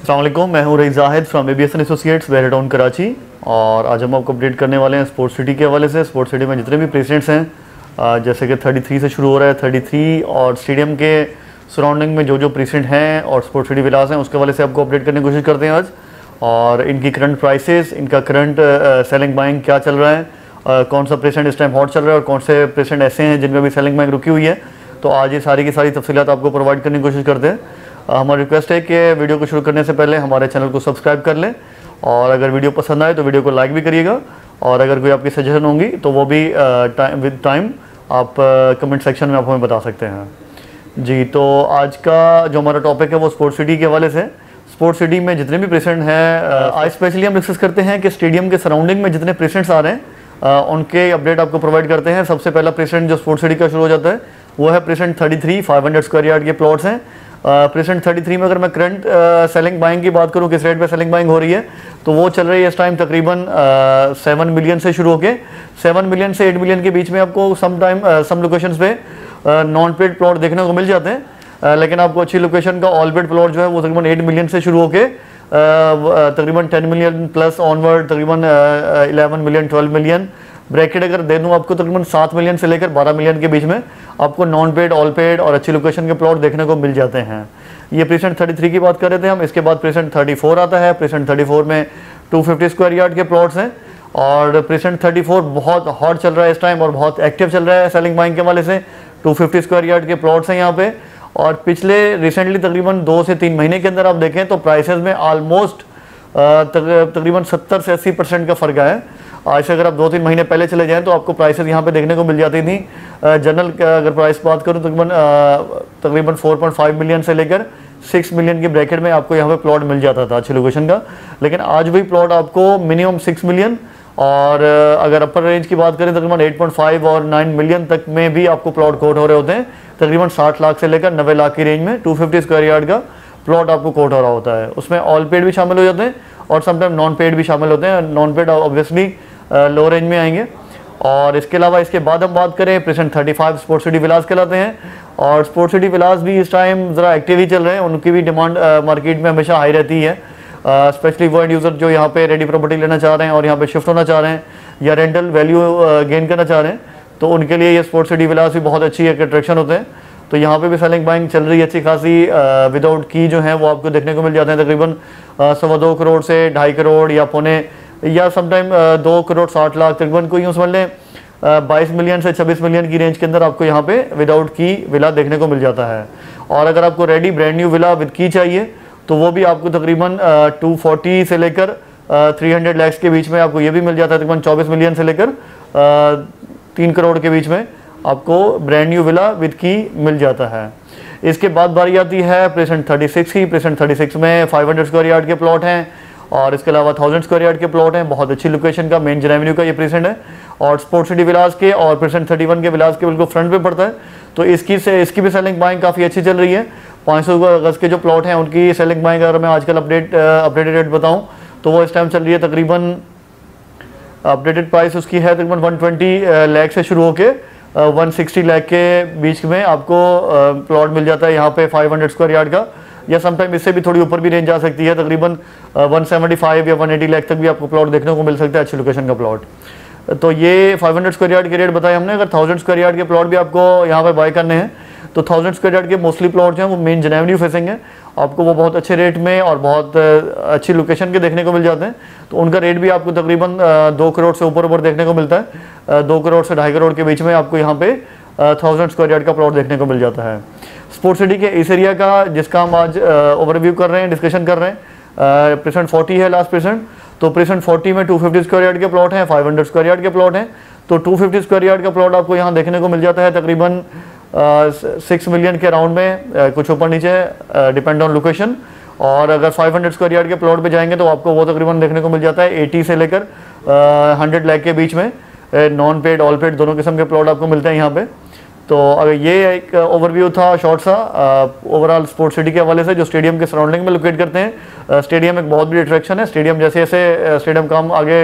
अस्सलाम वालेकुम, मैं हूं Rais Zahid from ABS & associates Bahria Town Karachi. और आज हम आपको अपडेट करने वाले हैं स्पोर्ट्स सिटी के हवाले से। स्पोर्ट्स सिटी में जितने भी प्रेसिडेंट्स हैं, जैसे कि 33 से शुरू हो रहा है, 33 और स्टेडियम के सराउंडिंग में जो प्रेसिडेंट हैं और स्पोर्ट्स सिटी विलास हैं उसके हवाले से आपको अपडेट करने की कोशिश करते हैं आज। और इनकी करंट प्राइसेस, इनका करंट सेलिंग बाइंग क्या चल रहा है, कौन सा प्रेसिडेंट इस टाइम हॉट चल रहा है और कौन से प्रेसिडेंट ऐसे हैं जिनमें भी सेलिंग बाइंग रुकी हुई है। तो आज ये सारी की सारी तफसीलात आपको प्रोवाइड करने की कोशिश करते हैं। हमारी रिक्वेस्ट है कि वीडियो को शुरू करने से पहले हमारे चैनल को सब्सक्राइब कर लें, और अगर वीडियो पसंद आए तो वीडियो को लाइक भी करिएगा। और अगर कोई आपकी सजेशन होंगी तो वो भी विद टाइम आप कमेंट सेक्शन में आप हमें बता सकते हैं जी। तो आज का जो हमारा टॉपिक है वो स्पोर्ट्स सिटी के हवाले से। स्पोर्ट्स सिटी में जितने भी प्रेसिडेंट हैं, आज स्पेशली हम डिस्कस करते हैं कि स्टेडियम के सराउंडिंग में जितने प्रेसिडेंट्स आ रहे हैं उनके अपडेट आपको प्रोवाइड करते हैं। सबसे पहला प्रेसिडेंट जो स्पोर्ट्स सिटी का शुरू हो जाता है वो है प्रेसिडेंट 33 500 स्क्वायर यार्ड के प्लॉट्स हैं। प्रेसिडेंट 33 में अगर मैं करंट सेलिंग बाइंग की बात करूं, किस रेट पे सेलिंग बाइंग हो रही है, तो वो चल रही है इस टाइम तकरीबन 7 मिलियन से शुरू होके 7 मिलियन से 8 मिलियन के बीच में आपको सम लोकेशंस पे नॉन पेड प्लॉट देखने को मिल जाते हैं। लेकिन आपको अच्छी लोकेशन का ऑल पेड प्लॉट जो है वो तकरीबन 8 मिलियन से शुरू होके तकरीबन 10 मिलियन प्लस ऑनवर्ड तकरीबन 11 मिलियन 12 मिलियन ब्रैकेट अगर दे दूँ आपको तकरीबन 7 मिलियन से लेकर 12 मिलियन के बीच में आपको नॉन पेड, ऑल पेड और अच्छी लोकेशन के प्लॉट देखने को मिल जाते हैं। ये प्रेसिडेंट 33 की बात कर रहे थे हम। इसके बाद प्रेसिडेंट 34 आता है। प्रेसिडेंट 34 में 250 स्क्वायर यार्ड के प्लॉट्स हैं और प्रेसिडेंट 34 बहुत हॉट चल रहा है इस टाइम और बहुत एक्टिव चल रहा है सेलिंग बाइंग के वाले से। 250 स्क्वायर यार्ड के प्लॉट्स हैं यहाँ पे। और पिछले रिसेंटली तकरीबन 2 से 3 महीने के अंदर आप देखें तो प्राइसेस में ऑलमोस्ट तकरीबन 70 से 80% का फ़र्क आया है। आज से अगर आप 2-3 महीने पहले चले जाएं तो आपको प्राइसेस यहाँ पे देखने को मिल जाती थी। जनरल अगर प्राइस बात करूँ तो तकरीबन 4.5 मिलियन से लेकर 6 मिलियन की ब्रैकेट में आपको यहाँ पे प्लॉट मिल जाता था अच्छी लोकेशन का। लेकिन आज वही प्लॉट आपको मिनिमम 6 मिलियन और अगर अपर रेंज की बात करें तकरीबन 8.5 और 9 मिलियन तक में भी आपको प्लॉट कोट हो रहे होते हैं। तकरीबन 60 लाख से लेकर 90 लाख की रेंज में 250 स्क्वायर यार्ड का प्लॉट आपको कोट हो रहा होता है। उसमें ऑल पेड भी शामिल हो जाते हैं और समटाइम नॉन पेड भी शामिल होते हैं। नॉन पेड ऑब्वियसली लो रेंज में आएंगे। और इसके अलावा इसके बाद हम बात करें प्रेसिडेंट 35 स्पोर्ट्स सिटी विलास कहलाते हैं। और स्पोर्ट्स सिटी विलास भी इस टाइम ज़रा एक्टिव ही चल रहे हैं। उनकी भी डिमांड मार्केट में हमेशा हाई रहती है, स्पेशली वो एंड यूज़र जो यहाँ पे रेडी प्रॉपर्टी लेना चाह रहे हैं और यहाँ पे शिफ्ट होना चाह रहे हैं या रेंटल वैल्यू गेन करना चाह रहे हैं, तो उनके लिए ये स्पोर्ट्स सिटी विलास भी बहुत अच्छी एक अट्रैक्शन होते हैं। तो यहाँ पे भी सेलिंग बाइंग चल रही है अच्छी खासी। विदाउट की जो है वो आपको देखने को मिल जाते हैं तकरीबन 2.25 करोड़ से 2.5 करोड़ या पौने या समटाइम 2 करोड़ 60 लाख तकरीबन कोई यूँ समझ लें 22 मिलियन से 26 मिलियन की रेंज के अंदर आपको यहाँ पे विदाउट की विला देखने को मिल जाता है। और अगर आपको ready brand new villa with की चाहिए तो वो भी आपको तकरीबन 240 से लेकर 300 लैक्स के बीच में आपको ये भी मिल जाता है। तकरीबन 24 मिलियन से लेकर 3 करोड़ के बीच में आपको ब्रांड न्यू विला विद की मिल जाता है। इसके बाद बारी आती है प्रेसिडेंट 36 की। प्रेसिडेंट 36 में 500 स्क्वायर यार्ड के प्लॉट हैं और इसके अलावा 1000 स्क्वायर यार्ड के प्लॉट हैं। बहुत अच्छी लोकेशन का मेन एवेन्यू का ये प्रेसिडेंट है और स्पोर्ट्स सिटी विलास के और प्रेसिडेंट 31 के विलास के बिल्कुल फ्रंट पे पड़ता है। तो इसकी भी सेलिंग बाइंग काफ़ी अच्छी चल रही है। 500 गज के जो प्लॉट हैं उनकी सेलिंग बाइंग अगर मैं आजकल अपडेटेड रेट बताऊँ तो वो इस टाइम चल रही है तकरीबन अपडेटेड प्राइस उसकी है तकरीबन 120 लाख से शुरू होकर 160 लाख के बीच में आपको प्लॉट मिल जाता है यहाँ पे 500 स्क्वायर यार्ड का, या समटाइम इससे भी थोड़ी ऊपर भी रेंज आ सकती है। तकरीबन 175 या 180 लाख तक भी आपको प्लॉट देखने को मिल सकता है अच्छी लोकेशन का प्लॉट। तो ये 500 स्क्वायर यार्ड के रेट बताए हमने। अगर 1000 स्क्वायर यार्ड के प्लॉट भी आपको यहाँ पे बाय करने हैं तो 1000 स्क्वायर यार्ड के मोस्टली प्लॉट जो हैं वो मेन एवेन्यू फेसिंग है। आपको वो बहुत अच्छे रेट में और बहुत अच्छी लोकेशन के देखने को मिल जाते हैं। तो उनका रेट भी आपको तकरीबन 2 करोड़ से ऊपर देखने को मिलता है। 2 करोड़ से 2.5 करोड़ के बीच में आपको यहाँ पे 1000 स्क्वायर यार्ड का प्लॉट देखने को मिल जाता है। स्पोर्ट्स सिटी के इस एरिया का जिसका हम आज ओवरव्यू कर रहे हैं, डिस्कशन कर रहे हैं, प्रेसिडेंट 40 है लास्ट प्रेसिडेंट। तो प्रेसिडेंट 40 में 250 स्क्वायर यार्ड के प्लॉट हैं, 500 स्क्वायर यार्ड के प्लॉट हैं। तो 250 स्क्वायर यार्ड का प्लॉट आपको यहाँ देखने को मिल जाता है तकरीबन 6 मिलियन के अराउंड में, कुछ ऊपर नीचे डिपेंड ऑन लोकेशन। और अगर 500 स्क्वायर यार्ड के प्लॉट पे जाएंगे तो आपको वो तकरीबन देखने को मिल जाता है 80 से लेकर 100 लाख के बीच में। नॉन पेड, ऑल पेड दोनों किस्म के प्लॉट आपको मिलते हैं यहाँ पे। तो अगर ये एक ओवरव्यू था शॉर्ट सा ओवरऑल स्पोर्ट्स सिटी के हवाले से जो स्टेडियम के सराउंडिंग में लोकेट करते हैं। स्टेडियम एक बहुत बड़ी अट्रैक्शन है। स्टेडियम जैसे जैसे स्टेडियम काम आगे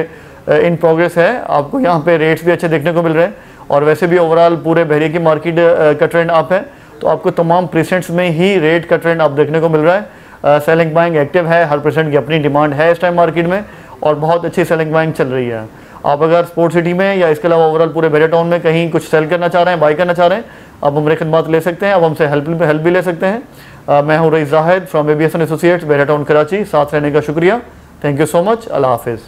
इन प्रोग्रेस है, आपको यहाँ पे रेट्स भी अच्छे देखने को मिल रहे हैं और वैसे भी ओवरऑल पूरे बहरिया की मार्केट का ट्रेंड अप है। तो आपको तमाम प्रेसिडेंट्स में ही रेट का ट्रेंड आप देखने को मिल रहा है। सेलिंग बाइंग एक्टिव है, हर पेशेंट की अपनी डिमांड है इस टाइम मार्केट में और बहुत अच्छी सेलिंग बाइंग चल रही है। आप अगर स्पोर्ट्स सिटी में या इसके अलावा ओवरऑल पूरे बेहतर टाउन में कहीं कुछ सेल करना चाह रहे हैं, बाई करना चाह रहे हैं, आप हमसे खिदमत ले सकते हैं, आप हमसे हेल्प भी ले सकते हैं। मैं हूँ Rais Zahid from ABSN associates, Bahria town Karachi. साथ रहने का शुक्रिया। Thank you so much. अल्लाह हाफिज़।